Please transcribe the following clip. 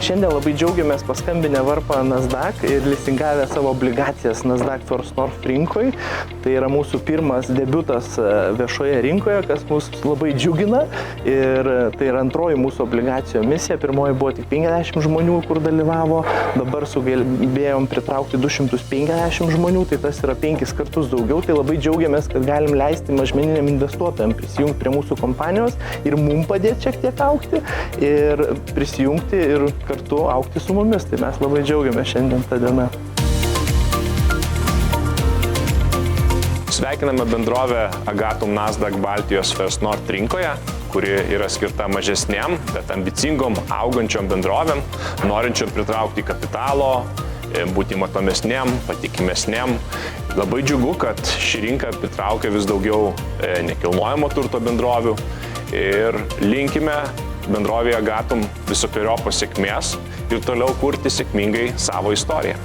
šiandien labai džiaugiamės paskambinę varpą Nasdaq ir listingavę savo obligacijas Nasdaq First North rinkoje. Tai yra mūsų pirmas debiutas viešoje rinkoje, kas mus labai džiugina. Ir tai yra antroji mūsų obligacijų emisija. Pirmoji buvo tik 50 žmonių, kur dalyvavo. Dabar sugebėjom pritraukti 250 žmonių, tai tas yra 5 kartus daugiau. Tai labai džiaugiamės, kad galim leisti mažmeniniam investuotojams prisijungti prie mūsų kompanijos ir mum padėti šiek tiek augti ir prisijungti ir kartu augti su mumis. Tai mes labai džiaugiamės šiandien tą dieną. Sveikiname bendrovę Agatum Nasdaq Baltijos First North rinkoje, kuri yra skirta mažesniam, bet ambicingom, augančiom bendrovėm, norinčiom pritraukti kapitalo, būti matomesniam, patikimesniam. Labai džiugu, kad ši rinka pritraukia vis daugiau nekilnojamo turto bendrovių ir linkime bendrovėje Agatum visokeriopos sėkmės ir toliau kurti sėkmingai savo istoriją.